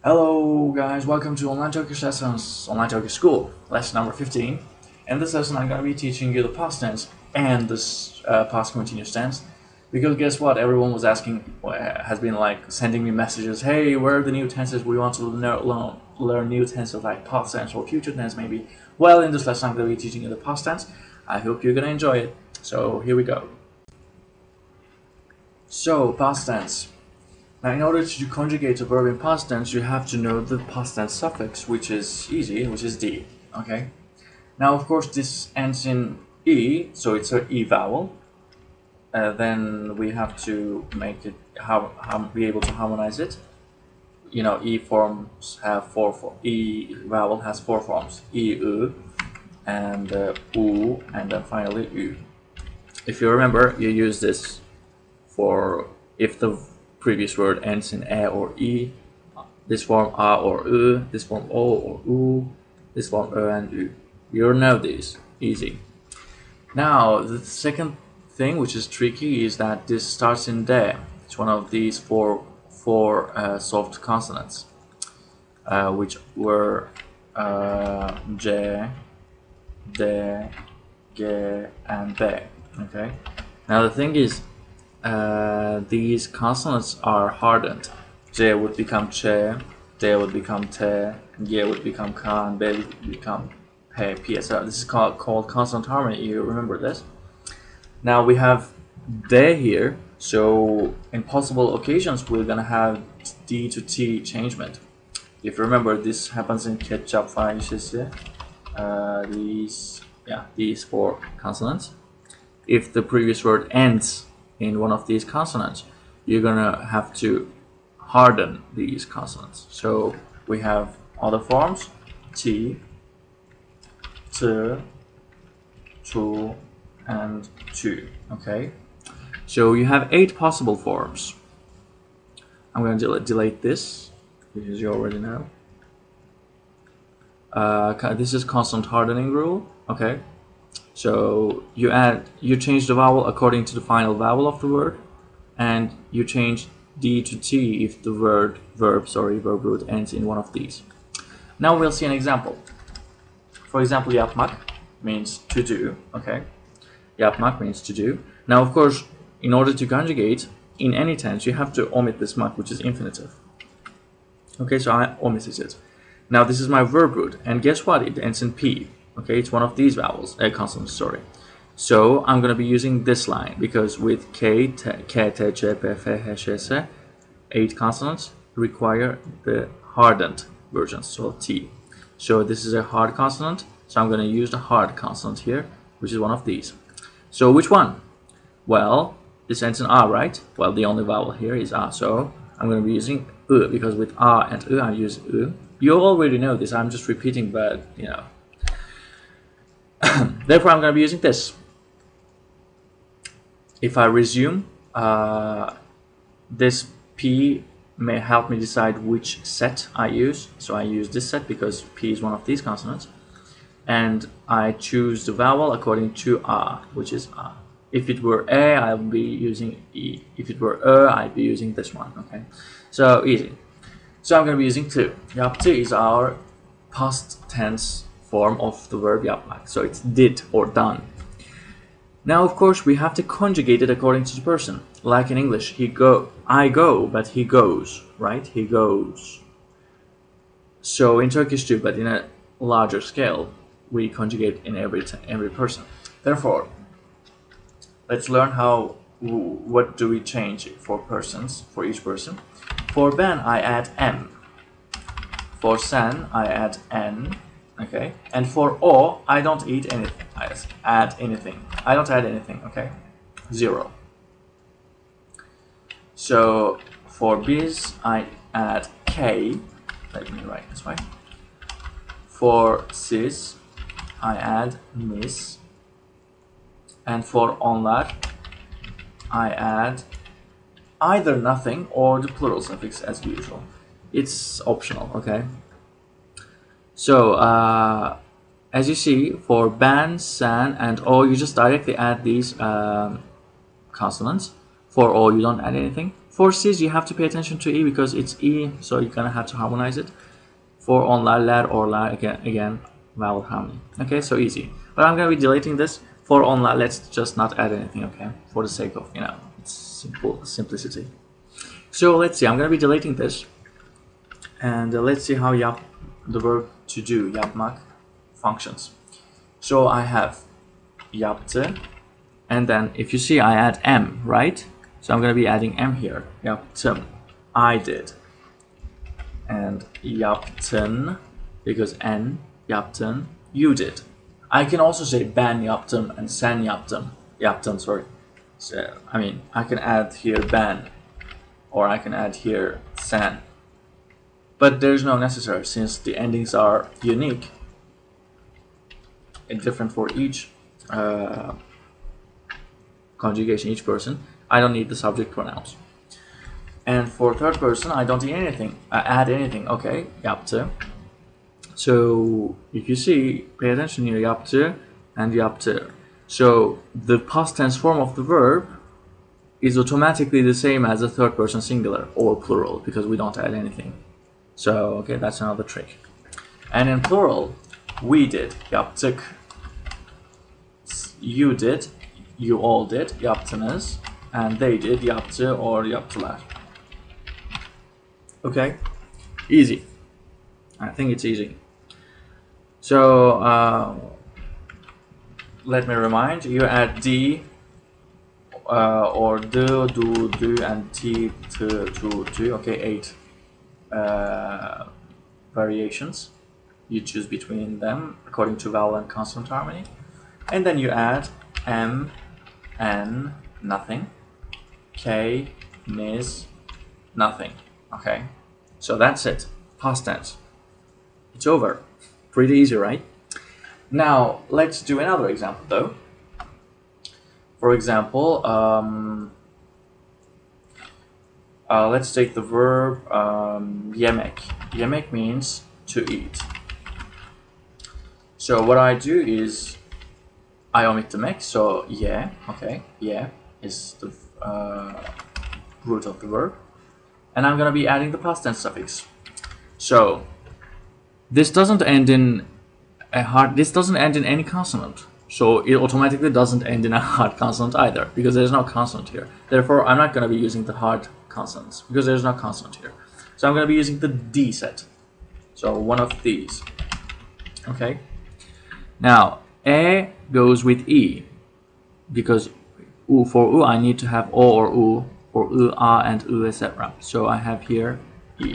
Hello guys, welcome to Online Turkish Lessons, Online Turkish School, lesson number 15. In this lesson I'm going to be teaching you the past tense and this past continuous tense. Because guess what, everyone was asking, has been like sending me messages, hey, where are the new tenses? We want to learn new tenses like past tense or future tense maybe. Well, in this lesson I'm going to be teaching you the past tense. I hope you're going to enjoy it. So here we go. So, past tense. Now, in order to conjugate a verb in past tense, you have to know the past tense suffix, which is easy, which is d. Okay. Now, of course, this ends in e, so it's an e vowel. Then we have to make it be able to harmonize it. You know, e forms have e vowel has four forms: e, u, and u, and then finally u. If you remember, you use this for if the previous word ends in a or e, this form a or u, this form o or u, this form and u. You know these, easy. Now the second thing which is tricky is that this starts in de. It's one of these four soft consonants, which were j, d, g, and b. Okay. Now the thing is, these consonants are hardened. J would become che, D would become te, G would become ka, and B would become pe, p. So this is called consonant harmony. You remember this? Now we have D here, so in possible occasions we're gonna have D to T changement. If you remember, this happens in ketchup fahişesi. These four consonants. If the previous word ends in one of these consonants, you're gonna have to harden these consonants. So we have other forms: t, t, tu, and tu. Okay, so you have 8 possible forms. I'm gonna delete this because you already know. This is consonant hardening rule. Okay. So you change the vowel according to the final vowel of the word, and you change D to T if the verb root ends in one of these. Now we'll see an example. For example, yapmak means to do. Okay, yapmak means to do. Now, of course, in order to conjugate in any tense, you have to omit this mak, which is infinitive. Okay, so I omitted it. Now this is my verb root, and guess what? It ends in P. Okay, it's one of these vowels, consonants, sorry. So I'm going to be using this line because with K, T, J, P, F, H, S, 8 consonants require the hardened versions, so T. So this is a hard consonant, so I'm going to use the hard consonant here, which is one of these. So which one? Well, this ends in A, right? Well, the only vowel here is A, so I'm going to be using U, because with A and U, I use U. You already know this, I'm just repeating, but you know. Therefore, I'm going to be using this. If I resume, this P may help me decide which set I use. So I use this set because P is one of these consonants. And I choose the vowel according to A, which is A. If it were A, I'll be using E. If it were I'd be using this one. Okay, so easy. So I'm going to be using to. Yaptı is our past tense form of the verb yapmak. So it's did or done. Now, of course, we have to conjugate it according to the person. Like in English, I go, but he goes, right? He goes. So in Turkish too, but in a larger scale, we conjugate in every person. Therefore, let's learn what do we change for each person. For Ben, I add M. For Sen, I add N. Okay, and for O, I don't add anything. I don't add anything. Okay, 0. So for Biz, I add K. Let me write this way. For Siz, I add Mis. And for Onlar, I add either nothing or the plural suffix as usual. It's optional. Okay. So, as you see, for ban, san, and o, you just directly add these consonants. For o, you don't add anything. For C's, you have to pay attention to E because it's E, so you're gonna have to harmonize it. For onlar, ler, orlar, again, vowel harmony. Okay, so easy. But I'm gonna be deleting this. For onlar, let's just not add anything, okay? For the sake of, it's simplicity. So let's see, I'm gonna be deleting this. And let's see how the verb to do, yapmak, functions. So I have yaptı, and then if you see I add M, right? So I'm going to be adding M here. Yaptım, I did. And yaptın, because N, yaptın, you did. I can also say ben yaptım and sen yaptım. Yaptım, sorry. So, I can add here ben, or I can add here sen. But there's no necessary, since the endings are unique and different for each conjugation, each person. I don't need the subject pronouns. And for third person, I don't need anything. Add anything. Okay, yaptı. So if you see, pay attention here, yaptı and yaptı. So the past tense form of the verb is automatically the same as the third person singular or plural because we don't add anything. So okay, that's another trick. And in plural, we did, yaptık. You did, you all did, yaptınız. And they did, yaptı or yaptılar. Okay, easy. I think it's easy. So let me remind you, add D or do, and T, to. Okay, 8 variations. You choose between them according to vowel and consonant harmony. And then you add M, N, nothing. K, nis, nothing. Okay, so that's it. Past tense. It's over. Pretty easy, right? Now let's do another example though. For example, let's take the verb yemek. Yemek means to eat. So what I do is I omit the mek, so yeah, okay, yeah is the root of the verb, and I'm gonna be adding the past tense suffix. So this doesn't end in this doesn't end in any consonant, so it automatically doesn't end in a hard consonant either because there's no consonant here. Therefore, I'm not gonna be using the hard consonants because there's no consonant here. So I'm gonna be using the D set. So one of these. Okay. Now E goes with E because for U I need to have O or U, for U, A and U, etc. So I have here E.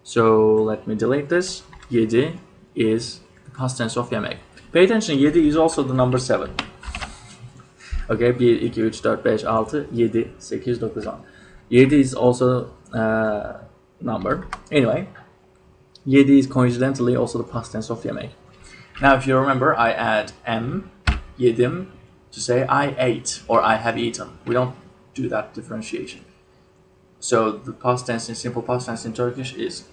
So let me delete this. Yedi is the past tense of yemek. Pay attention, yedi is also the number 7. Okay, 1, 2, 3, 4, 5, 6, 7, 8, 9, 10. Yedi is also number. Anyway, yedi is coincidentally also the past tense of yemek. Now, if you remember, I add M, yedim, to say I ate or I have eaten. We don't do that differentiation. So the past tense in simple past tense in Turkish is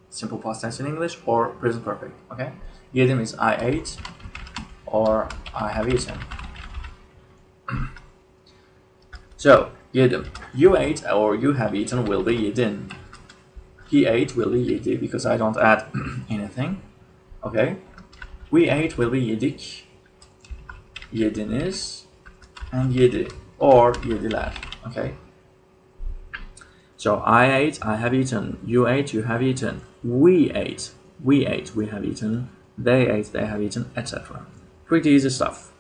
simple past tense in English or present perfect. Okay, yedim is I ate or I have eaten. So yedim, you ate or you have eaten will be yedin. He ate will be yedi because I don't add anything. Okay, we ate will be yedik, yediniz, and yedi or yediler. Okay, so I ate, I have eaten, you ate, you have eaten, we ate, we have eaten, they ate, they have eaten, etc. Pretty easy stuff.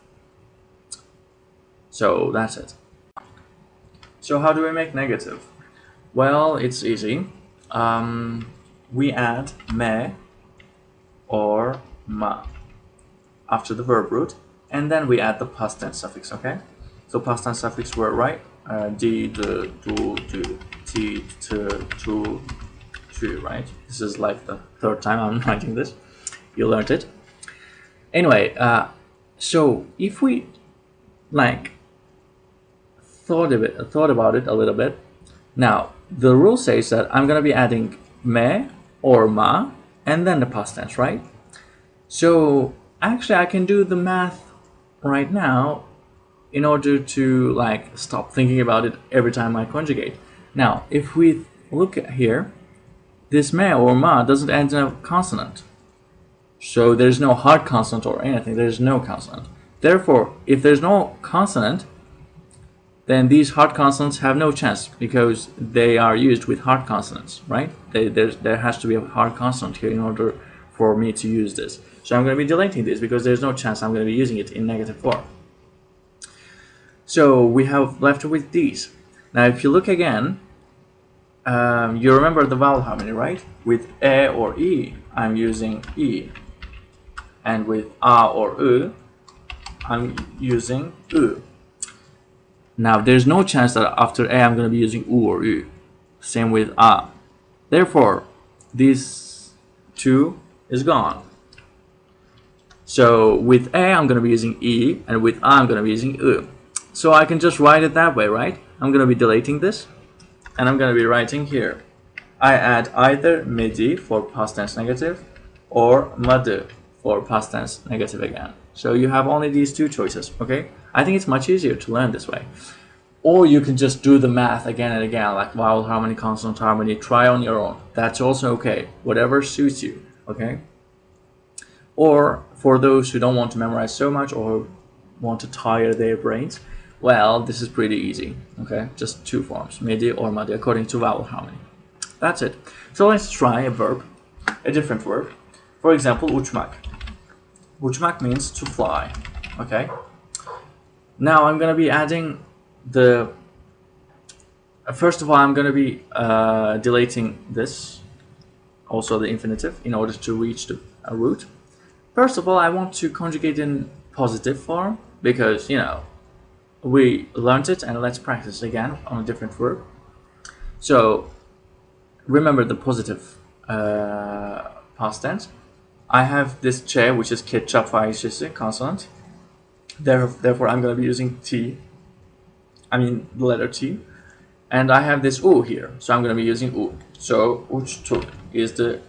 So that's it. So how do we make negative? Well, it's easy. We add me or ma after the verb root, and then we add the past tense suffix. Okay, so past tense suffix were right. D, the, do, t, to, right? This is like the 3rd time I'm writing this. You learned it. Anyway, so if we like thought about it a little bit, now the rule says that I'm gonna be adding me or ma and then the past tense, right? So actually I can do the math right now in order to like stop thinking about it every time I conjugate. Now, if we look at here, this me or ma doesn't end in a consonant. So there's no hard consonant or anything. There's no consonant. Therefore, if there's no consonant, then these hard consonants have no chance because they are used with hard consonants, right? There has to be a hard consonant here in order for me to use this. So I'm going to be deleting this because there's no chance I'm going to be using it in negative form. So we have left with these. Now if you look again, you remember the vowel harmony, right? With e or e, I'm using e. And with a or u, I'm using u. Now there's no chance that after a I'm going to be using u or u. Same with a. Therefore, these two is gone. So with a I'm going to be using e, and with a I'm going to be using u. So I can just write it that way, right? I'm going to be deleting this, and I'm going to be writing here. I add either midi for past tense negative, or madi for past tense negative again. So you have only these two choices, okay? I think it's much easier to learn this way. Or you can just do the math again and again, like vowel harmony, consonant harmony, try on your own. That's also okay, whatever suits you, okay? Or for those who don't want to memorize so much or want to tire their brains, well, this is pretty easy, okay? Just two forms, midi or madi, according to vowel harmony. That's it. So let's try a verb, a different verb. For example, uçmak. Uçmak means to fly, okay? Now I'm going to be adding the... First of all, I'm going to be deleting this, also the infinitive, in order to reach the root. First of all, I want to conjugate in positive form because, you know, we learned it, and let's practice again on a different verb. So remember the positive past tense. I have this ç, which is ketçap fahişesi consonant. Therefore, I'm going to be using t. I mean the letter t. And I have this u here, so I'm going to be using u. So uçtuk is the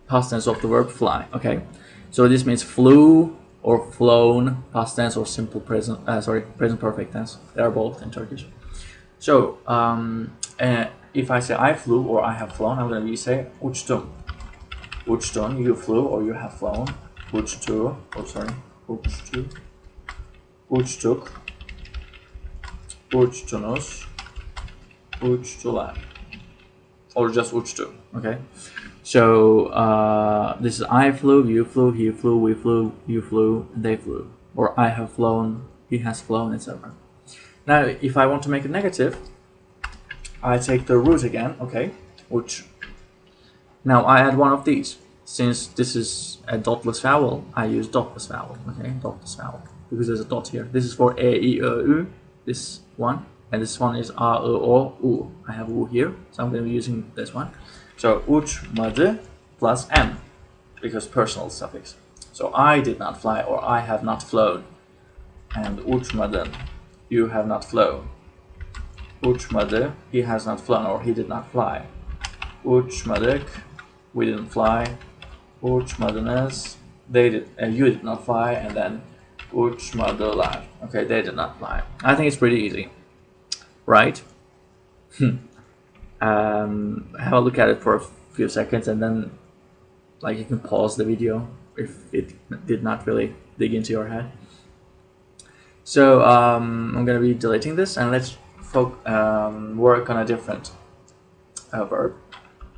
past tense of the verb fly. Okay, so this means flew or flown, past tense or simple present. Present perfect tense. They are both in Turkish. So if I say I flew or I have flown, I'm going to be say uçtum. Uçtun, you flew or you have flown. Uçtu, uçtu. Uçtuk. Uçtunuz. Uçtular. Or just uçtu, okay? So this is I flew, you flew, he flew, we flew, you flew, they flew. Or I have flown, he has flown, etc. Now if I want to make it negative, I take the root again, okay? Uç. Now I add one of these. Since this is a dotless vowel, I use dotless vowel, okay? Dotless vowel. Because there's a dot here. This is for e, I, u, this one. And this one is a, o, u. I have u here, so I'm going to be using this one. So uçmadı plus m, because personal suffix. So I did not fly or I have not flown. And uçmadın, you have not flown. Uçmadı, he has not flown or he did not fly. Uçmadık, we didn't fly. Uçmadınız, you did not fly, and then uçmadılar. Okay, they did not fly. I think it's pretty easy, right? Have a look at it for a few seconds, and then like you can pause the video if it did not really dig into your head. So I'm gonna be deleting this, and let's work on a different verb.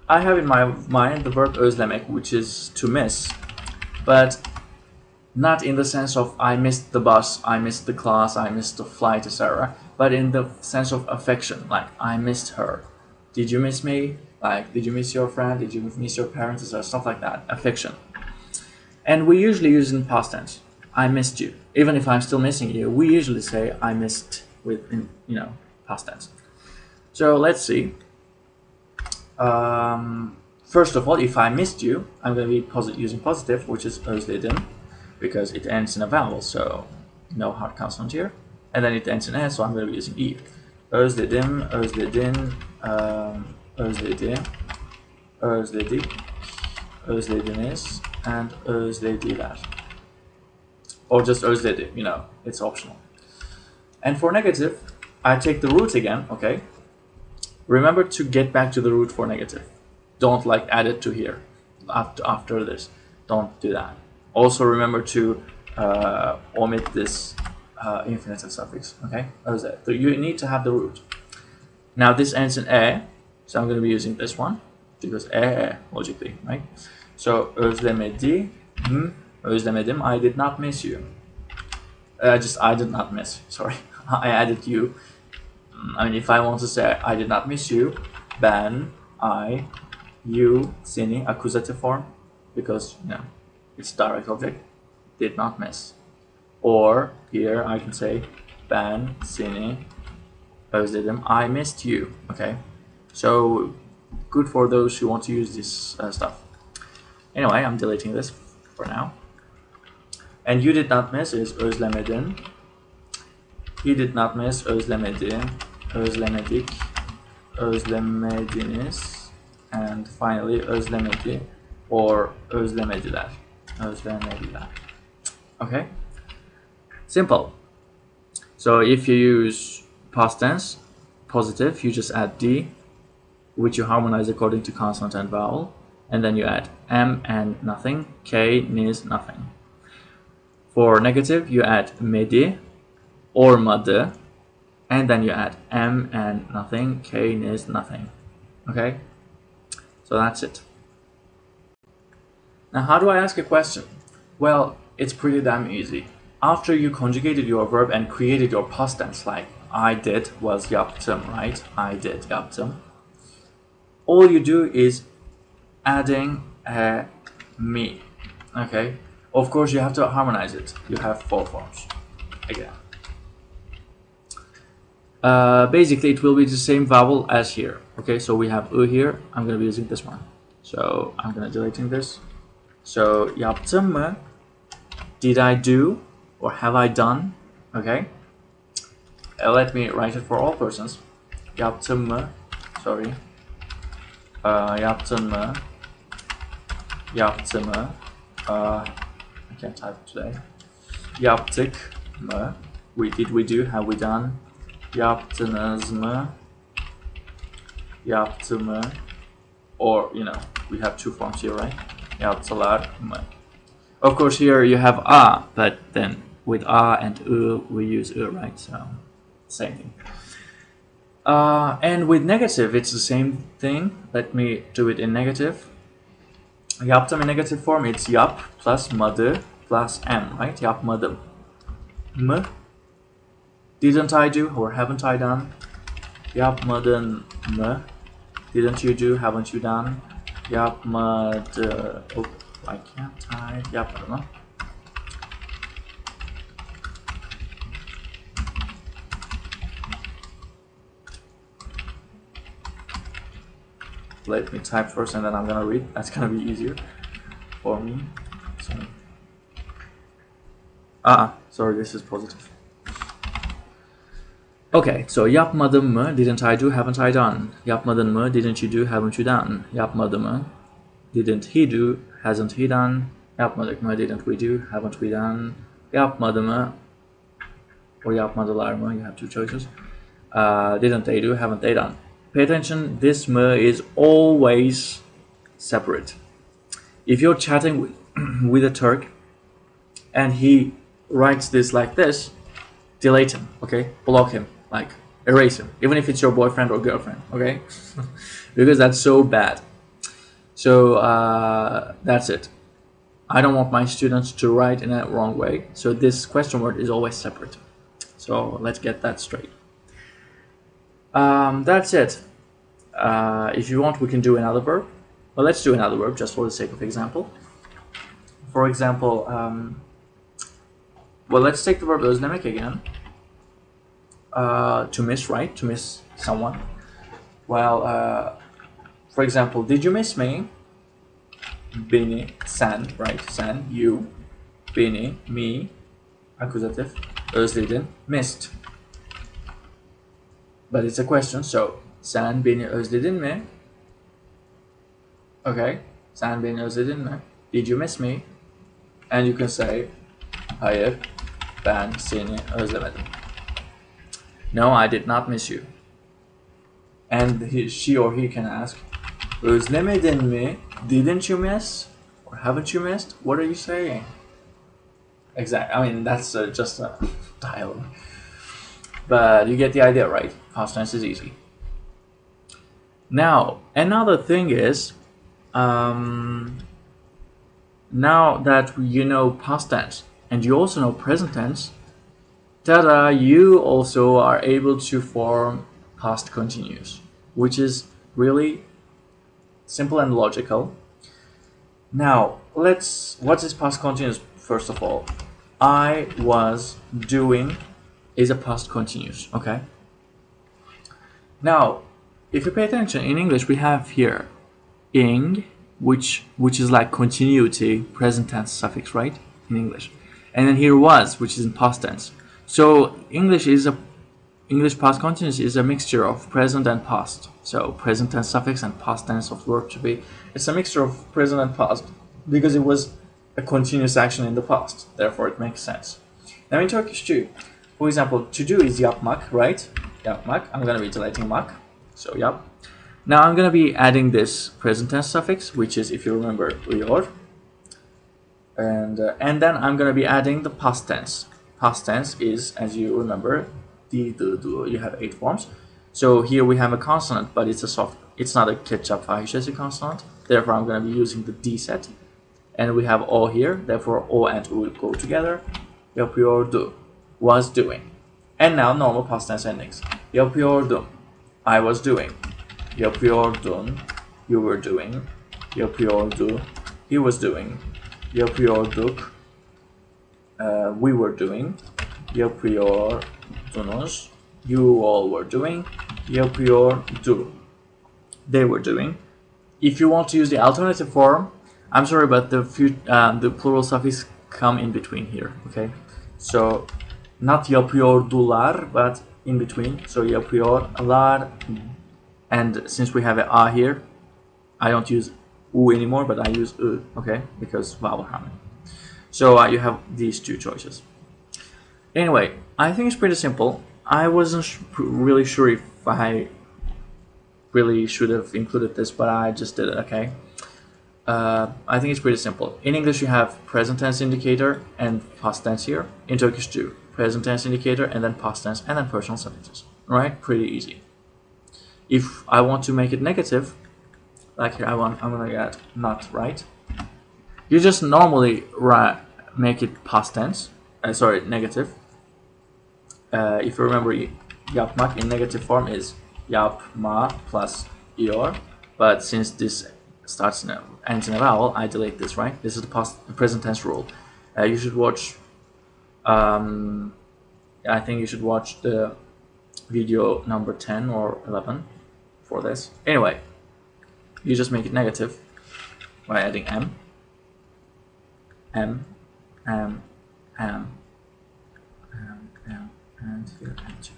I have in my mind the verb özlemek, which is to miss, but not in the sense of I missed the bus, I missed the class, I missed the flight, etc., but in the sense of affection, like I missed her. Did you miss me? Like, did you miss your friend? Did you miss your parents? Or stuff like that. Affection. And we usually use it in past tense. I missed you. Even if I'm still missing you, we usually say I missed in past tense. So let's see. First of all, if I missed you, I'm going to be using positive, which is özledim, because it ends in a vowel, so no hard consonant here. And then it ends in s, so I'm going to be using e. Özledim, özledin, özledi, özledik, özlediniz, and özlediler. Or just özledi, it's optional. And for negative, I take the root again, okay? Remember to get back to the root for negative. Don't like add it to here after this. Don't do that. Also remember to omit this infinitive suffix, okay? That. So you need to have the root. Now this ends in e, so I'm going to be using this one because logically, right? So özlemedim, özlemedim, I did not miss you. I did not miss, sorry. I added you. I mean, if I want to say I did not miss you, ben, I, you, seni, accusative form, because, you know, it's direct object, did not miss. Or here I can say ben, seni, özledim, I missed you, okay? So, good for those who want to use this stuff. Anyway, I'm deleting this for now. And you did not miss is özlemedin. He did not miss özlemedi, özlemedik, özlemediniz, and finally özlemedi or özlemediler, özlemediler. Okay, simple. So if you use past tense, positive, you just add d, which you harmonize according to consonant and vowel, and then you add m and nothing, k, nis, nothing. For negative, you add medi or madı, and then you add m and nothing, k, nis, nothing. Okay, so that's it. Now how do I ask a question? Well, it's pretty damn easy. After you conjugated your verb and created your past tense, like I did was yaptım, right? I did yaptım. All you do is adding a me. Okay, of course you have to harmonize it. You have 4 forms again. Basically it will be the same vowel as here. Okay, so we have u here. I'm going to be using this one, so I'm going to deleting this. So yaptım mı, did I do, or have I done? Okay, let me write it for all persons. Yaptım mı, sorry, yaptın mı, yaptı mı, I can't type today. Yaptık mı, did we do, have we done? Yaptınız mı, yaptı mı, or, you know, we have 2 forms here, right? Yaptılar mı. Of course here you have a, but then with a and u we use u, right? So same thing. And with negative it's the same thing. Let me do it in negative. Yaptım in negative form, it's yap plus madı plus m, right? Yapmadım. Mı, didn't I do or haven't I done? Yapmadın mı, didn't you do, haven't you done? Yapmadı, oh, I can't type, yapmadı mı? Let me type first and then I'm gonna read. That's gonna be easier for me. Sorry, this is positive. Okay, so yapmadım mı, didn't I do, haven't I done? Yapmadın mı, didn't you do, haven't you done? Yapmadı mı, didn't he do, hasn't he done? Yapmadık mı, didn't we do, haven't we done? Yapmadı mı, or yapmadılar mı, you have 2 choices. Didn't they do, haven't they done? Pay attention, this mı is always separate. If you're chatting with a Turk and he writes this like this, delete him, okay? Block him, like erase him, even if it's your boyfriend or girlfriend, okay? Because that's so bad. So that's it. I don't want my students to write in a wrong way, so this question word is always separate. So let's get that straight. That's it. If you want, we can do another verb. Well, let's do another verb just for the sake of example. For example, well, let's take the verb özlemek again. To miss, right? To miss someone. Well, for example, did you miss me? Beni, sen, right? Sen, you. Beni, me, accusative. Özledin, missed. But it's a question, so sen beni özledin mi? Okay, sen beni özledin mi? Did you miss me? And you can say hayır, ben seni özlemedim. No, I did not miss you. And she or he can ask, özlemedin mi? Didn't you miss? Or haven't you missed? What are you saying? Exactly. I mean, that's just a dialogue. But you get the idea, right? Past tense is easy. Now, another thing is, now that you know past tense and you also know present tense, tada, you also are able to form past continuous, which is really simple and logical. Now, what is past continuous first of all? I was doing is a past continuous, okay? Now, if you pay attention, in English we have here ing, which is like continuity, present tense suffix, right? In English. And then here was, which is in past tense. So English past continuous is a mixture of present and past. So present tense suffix and past tense of verb to be. It's a mixture of present and past because it was a continuous action in the past. Therefore it makes sense. Now in Turkish too, for example, to do is yapmak, right? Yapmak. I'm gonna be deleting mak. So yap. Now I'm gonna be adding this present tense suffix, which is, if you remember, uyor. And then I'm gonna be adding the past tense. Past tense is, as you remember, di, du, du. You have 8 forms. So here we have a consonant, but it's not a ketchup fahişesi consonant. Therefore I'm gonna be using the D set. And we have O here. Therefore O and U go together. Yapıyordu, was doing. And now normal past tense endings. Yapıyordum, I was doing. Yapıyordun, you were doing. Yapıyordu, he was doing. Yapıyorduk, we were doing. Yapıyordunuz, you all were doing. Yapıyordu, they were doing. If you want to use the alternative form, I'm sorry, but the plural suffix come in between here, okay? So not yapıyordular, but in between. So yapıyorlar, and since we have an a here, I don't use u anymore, but I use u, okay? Because vowel harmony. So you have these two choices. Anyway, I think it's pretty simple. I wasn't really sure if I really should have included this, but I just did it, okay? I think it's pretty simple. In English you have present tense indicator and past tense here. In Turkish too, present tense indicator and then past tense and then personal suffixes. Right? Pretty easy. If I want to make it negative, like here I'm gonna get not, right? You just normally make it past tense. Sorry, negative. If you remember, yapmak in negative form is yapma plus ior, but since this starts ends in a vowel, I delete this, right? This is the present tense rule. You should watch, I think you should watch the video number 10 or 11 for this. Anyway, you just make it negative by adding m, and here, and.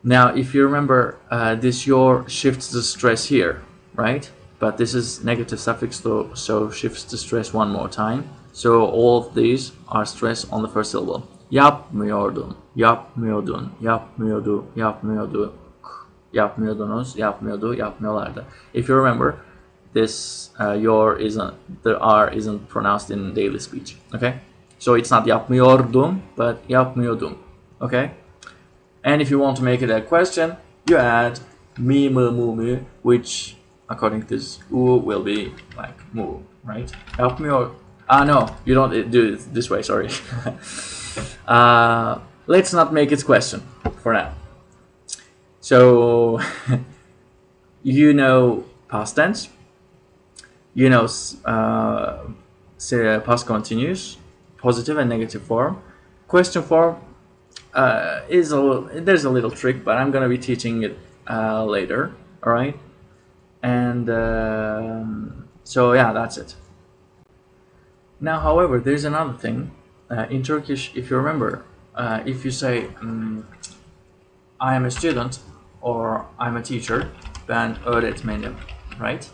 Now, if you remember, this your shifts the stress here, right? But this is negative suffix, so shifts the stress one more time. So all of these are stress on the first syllable. Yapmıyordum, yapmıyordun, yapmıyordu, yapmıyordu, yapmıyordunuz, yapmıyordu, yapmıyorlardı. If you remember, this the R isn't pronounced in daily speech. Okay, so it's not yapmıyordum, but yapmıyordum. Okay, and if you want to make it a question, you add mi, mu, mu, mu, which according to this u will be like mu, right? Yapmıyor. No, you don't do it this way. Sorry. Let's not make it question for now. So you know past tense, you know past continuous, positive and negative form. Question form there's a little trick, but I'm gonna be teaching it later. All right, and so yeah, that's it. Now, however, there's another thing. In Turkish, if you remember, if you say I am a student or I'm a teacher, ben öğretmenim, right?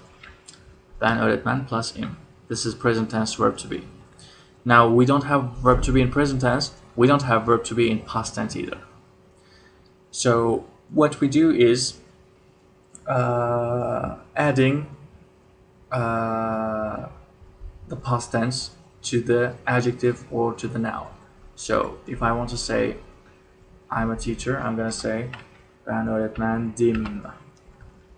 Ben öğretmen plus im. This is present tense verb to be. Now, we don't have verb to be in present tense. We don't have verb to be in past tense either. So what we do is adding the past tense to the adjective or to the noun. So if I want to say I'm a teacher, I'm gonna say ben öğretmendim.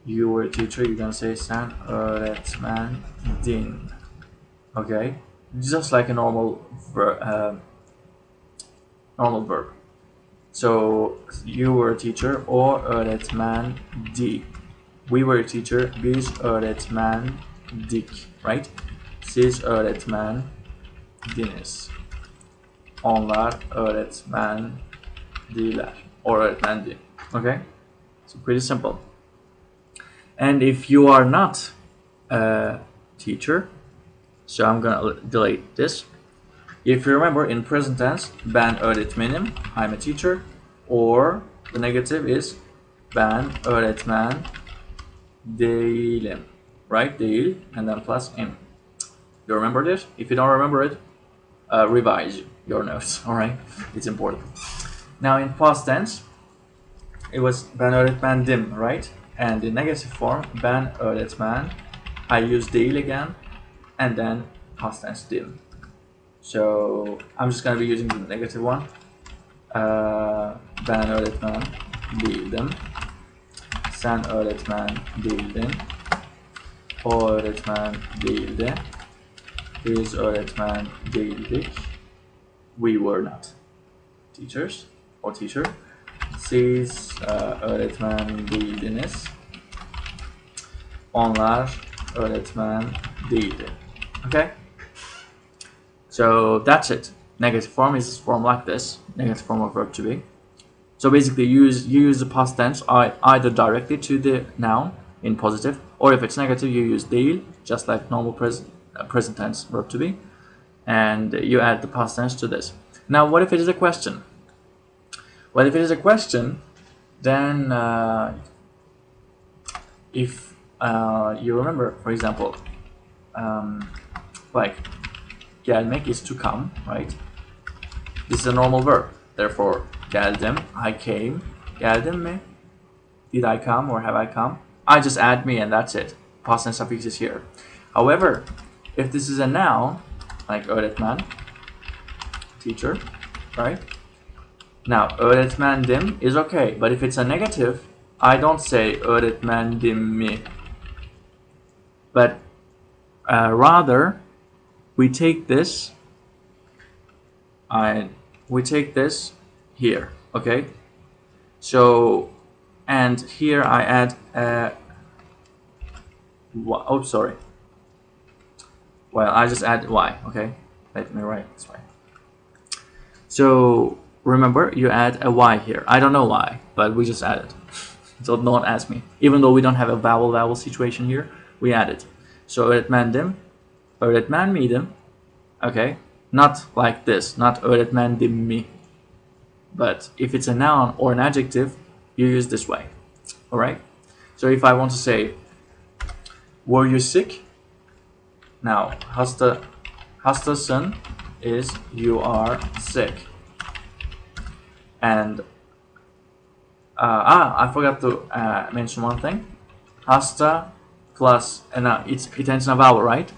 You were a teacher, you're gonna say sen öğretmendin. Okay, just like a normal verb. So you were a teacher, o öğretmendi. We were a teacher, biz öğretmendik, right? Siz öğretmendiniz. Onlar öğretmendiler or öğretmendi. Okay, so pretty simple. And if you are not a teacher, so I'm gonna delete this. If you remember, in present tense, ben öğretmenim, I'm a teacher, or the negative is ben öğretmen değilim, right? Değil, and then plus im. You remember this? If you don't remember it, revise your notes, all right? It's important. Now in past tense, it was ben öğretmendim, right? And in negative form, ben öğretmen, I use değil again, and then past tense dim. So I'm just going to be using the negative one. Ben öğretmen değildim. Sen öğretmen değildin. O öğretmen değildi. Biz öğretmen değildik. We were not teachers or teacher. Siz öğretmen değildiniz. Onlar öğretmen değildi. Okay? So that's it. Negative form is formed like this. Negative form of verb to be. So basically you use the past tense either directly to the noun in positive, or if it's negative you use değil, just like normal present tense verb to be, and you add the past tense to this. Now what if it is a question? Well, if it is a question, then if you remember, for example, like gelmek is to come, right? This is a normal verb. Therefore, geldim, I came. Geldim mi? Did I come or have I come? I just add me and that's it. Past tense suffix is here. However, if this is a noun, like öğretmen, teacher, right? Now, öğretmendim is okay, but if it's a negative, I don't say öğretmendim mi. But rather, we take this here, okay? So, and here I add oh, sorry. Well, I just add y, okay? Let me write this way. So, remember, you add a y here. I don't know why, but we just add it. So don't ask me. Even though we don't have a vowel situation here, we add it. So, öğretmendim, öğretmen miydim? Okay? Not like this, not öğretmendim mi. But if it's a noun or an adjective, you use this way. Alright? So if I want to say, were you sick? Now, hastasın is you are sick. And I forgot to mention one thing. Hasta plus, and it ends in a vowel, right?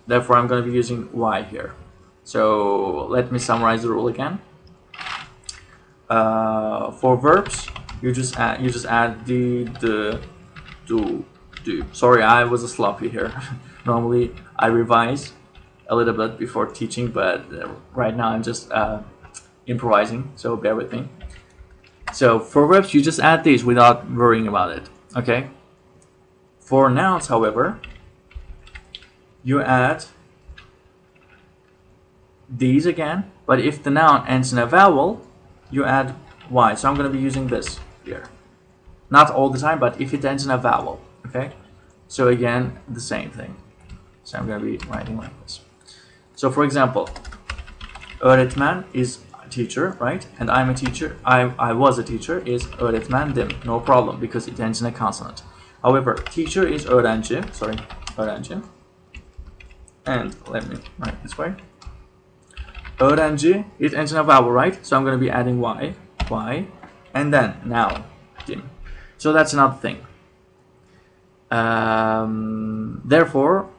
Therefore, I'm going to be using y here. So let me summarize the rule again. For verbs, you just add the, do. Sorry, I was a sloppy here. Normally, I revise a little bit before teaching, but right now I'm just improvising, so bear with me. So for verbs, you just add these without worrying about it, okay? For nouns, however, you add these again, but if the noun ends in a vowel, you add y. So I'm going to be using this here. Not all the time, but if it ends in a vowel, okay? So again, the same thing. So I'm going to be writing like this. So for example, öğretmen is a teacher, right? And I'm a teacher. I was a teacher is öğretmendim. No problem, because it ends in a consonant. However, teacher is öğrenci. Sorry, öğrenci. And let me write this way. Öğrenci, it ends in a vowel, right? So I'm going to be adding y. and then now dim. So that's another thing. Therefore,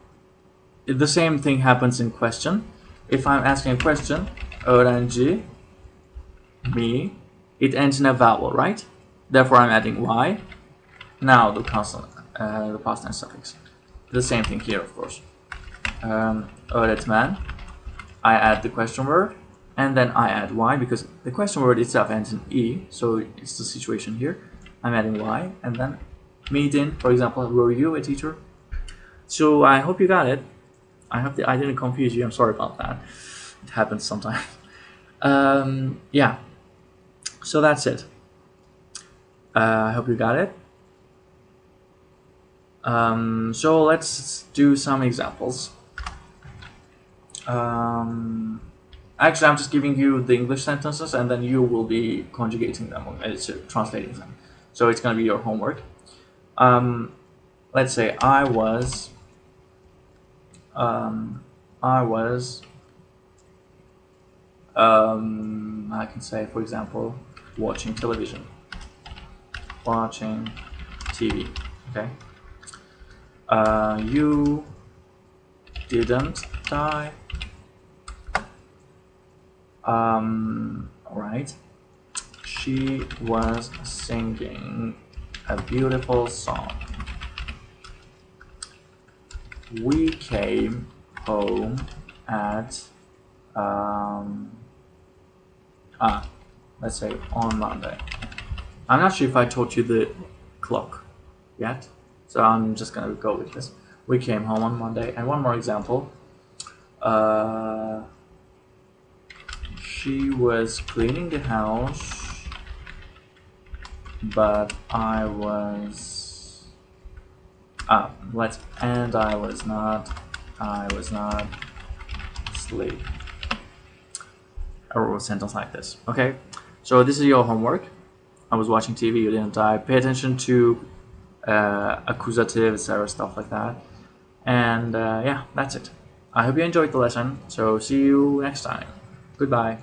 the same thing happens in question. If I'm asking a question, öğrenci, me, it ends in a vowel, right? Therefore, I'm adding y. Now the consonant, the past tense suffix. The same thing here, of course. Öğretmen, I add the question word, and then I add y because the question word itself ends in e, so it's the situation here. I'm adding y, and then meeting, for example, were you a teacher? So I hope you got it. I hope that I didn't confuse you. I'm sorry about that. It happens sometimes. Yeah. So that's it. I hope you got it. So let's do some examples. Actually, I'm just giving you the English sentences, and then you will be conjugating them, translating them. So it's going to be your homework. Let's say I was I can say, for example, watching television, watching TV. Okay. You didn't die. Right. She was singing a beautiful song. We came home at let's say on Monday. I'm not sure if I told you the clock yet, so I'm just gonna go with this. We came home on Monday. And one more example. She was cleaning the house, but I was I was not asleep. Or a sentence like this. Okay, so this is your homework. I was watching TV, you didn't die. Pay attention to accusatives or stuff like that. And yeah, that's it. I hope you enjoyed the lesson. So see you next time. Goodbye.